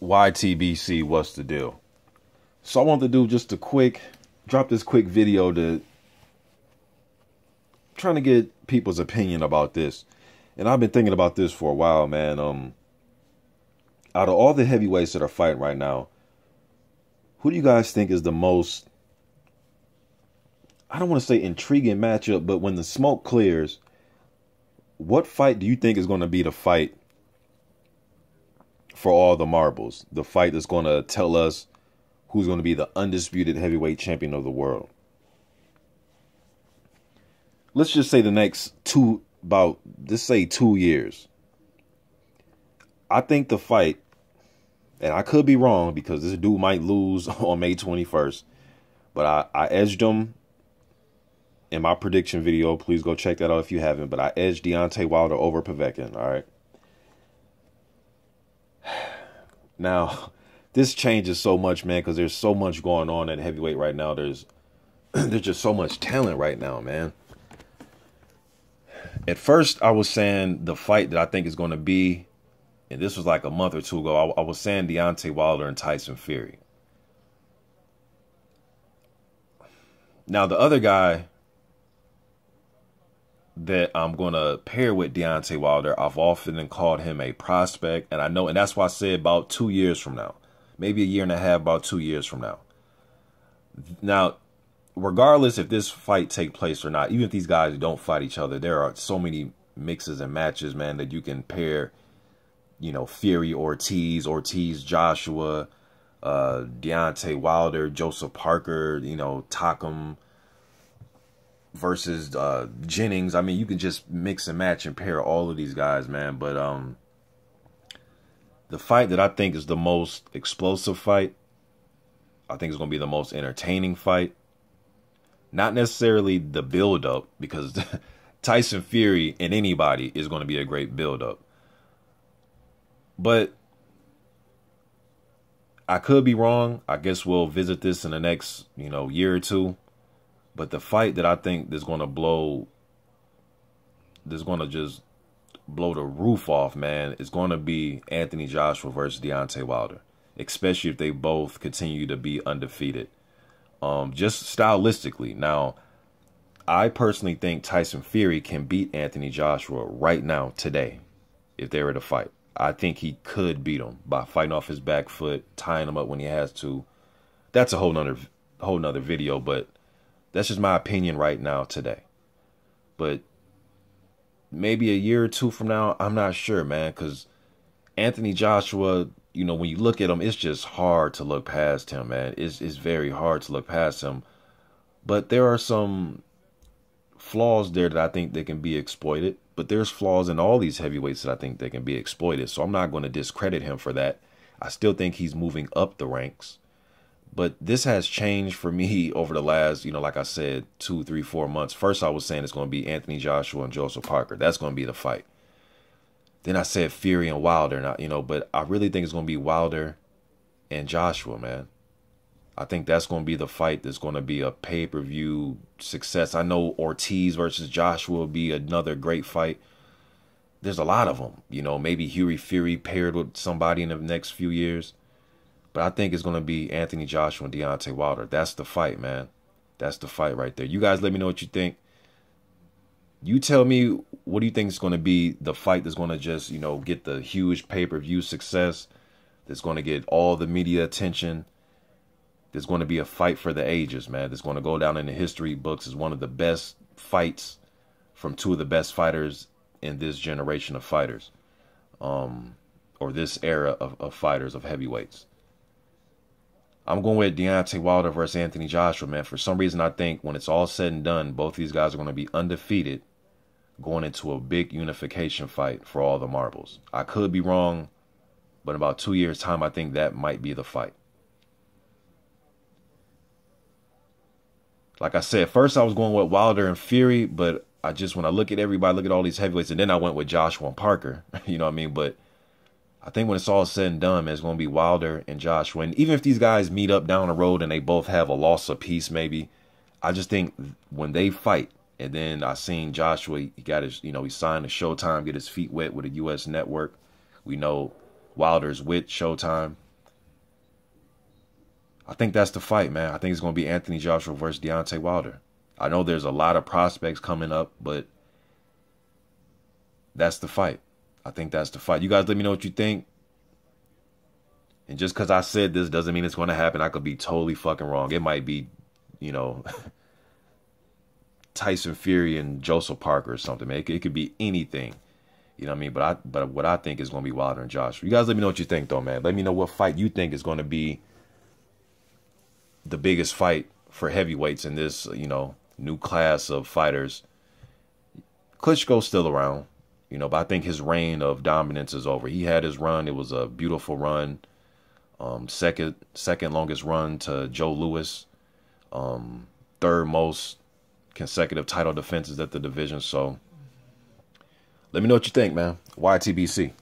YTBC, what's the deal? So I want to do just drop this quick video to trying to get people's opinion about this. And I've been thinking about this for a while, man. Out of all the heavyweights that are fighting right now, who do you guys think is the most, I don't want to say intriguing matchup, but when the smoke clears, what fight do you think is going to be the fight for all the marbles? The fight that's going to tell us who's going to be the undisputed heavyweight champion of the world. Let's just say the next let's say 2 years. I think the fight, and I could be wrong because this dude might lose on May 21st, but I edged him in my prediction video. Please go check that out if you haven't. But I edged Deontay Wilder over Povetkin. All right. Now, this changes so much, man, because there's so much going on at heavyweight right now. There's just so much talent right now, man. At first, I was saying the fight that I think is going to be, and this was like a month or two ago, I was saying Deontay Wilder and Tyson Fury. Now, the other guy that I'm going to pair with Deontay Wilder, I've often called him a prospect. And I know, and that's why I said about 2 years from now, maybe a year and a half, about 2 years from now. Now, regardless if this fight take place or not, even if these guys don't fight each other, there are so many mixes and matches, man, that you can pair, you know, Fury, Ortiz, Joshua, Deontay Wilder, Joseph Parker, you know, Takam versus Jennings. I mean, you can just mix and match and pair all of these guys, man. But the fight that I think is the most explosive fight, I think is going to be the most entertaining fight. Not necessarily the build-up, because Tyson Fury and anybody is going to be a great build-up. But I could be wrong. I guess we'll visit this in the next, year or two. But the fight that I think is going to just blow the roof off, man, is going to be Anthony Joshua versus Deontay Wilder, especially if they both continue to be undefeated. Just stylistically. Now, I personally think Tyson Fury can beat Anthony Joshua right now, today, if they were to fight. I think he could beat him by fighting off his back foot, tying him up when he has to. That's a whole nother video, but that's just my opinion right now, today. But maybe a year or two from now, I'm not sure, man, because Anthony Joshua, when you look at him, it's just hard to look past him, man. It's very hard to look past him. But there are some flaws there that I think they can be exploited. But there's flaws in all these heavyweights that I think they can be exploited. So I'm not going to discredit him for that. I still think he's moving up the ranks. But this has changed for me over the last, like I said, 2, 3, 4 months. First, I was saying it's going to be Anthony Joshua and Joseph Parker. That's going to be the fight. Then I said Fury and Wilder, but I really think it's going to be Wilder and Joshua, man. I think that's going to be the fight that's going to be a pay-per-view success. I know Ortiz versus Joshua will be another great fight. There's a lot of them, maybe Fury paired with somebody in the next few years. But I think it's going to be Anthony Joshua and Deontay Wilder. That's the fight, man. That's the fight right there. You guys let me know what you think. You tell me, what do you think is going to be the fight that's going to just, get the huge pay-per-view success, that's going to get all the media attention, there's going to be a fight for the ages, man, that's going to go down in the history books as one of the best fights from two of the best fighters in this generation of fighters, or this era of fighters, of heavyweights. I'm going with Deontay Wilder versus Anthony Joshua, man. For some reason, I think when it's all said and done, both these guys are going to be undefeated going into a big unification fight for all the marbles. I could be wrong, but in about 2 years' time, I think that might be the fight. Like I said, first I was going with Wilder and Fury, but when I look at everybody, look at all these heavyweights, and then I went with Joshua and Parker, you know what I mean? But I think when it's all said and done, man, it's going to be Wilder and Joshua. And even if these guys meet up down the road and they both have a loss apiece, maybe, I just think when they fight, and then I seen Joshua, he got his, he signed to Showtime, get his feet wet with a U.S. network. We know Wilder's with Showtime. I think that's the fight, man. I think it's going to be Anthony Joshua versus Deontay Wilder. I know there's a lot of prospects coming up, but that's the fight. I think that's the fight. You guys let me know what you think. And just because I said this doesn't mean it's going to happen. I could be totally fucking wrong. It might be, you know, Tyson Fury and Joseph Parker or something, man. It could be anything. You know what I mean? But what I think is going to be Wilder and Joshua. You guys let me know what you think, though, man. Let me know what fight you think is going to be the biggest fight for heavyweights in this, you know, new class of fighters. Klitschko's still around, you know, but I think his reign of dominance is over. He had his run. It was a beautiful run. Second longest run to Joe Louis. Third most consecutive title defenses at the division. So let me know what you think, man. YTBC.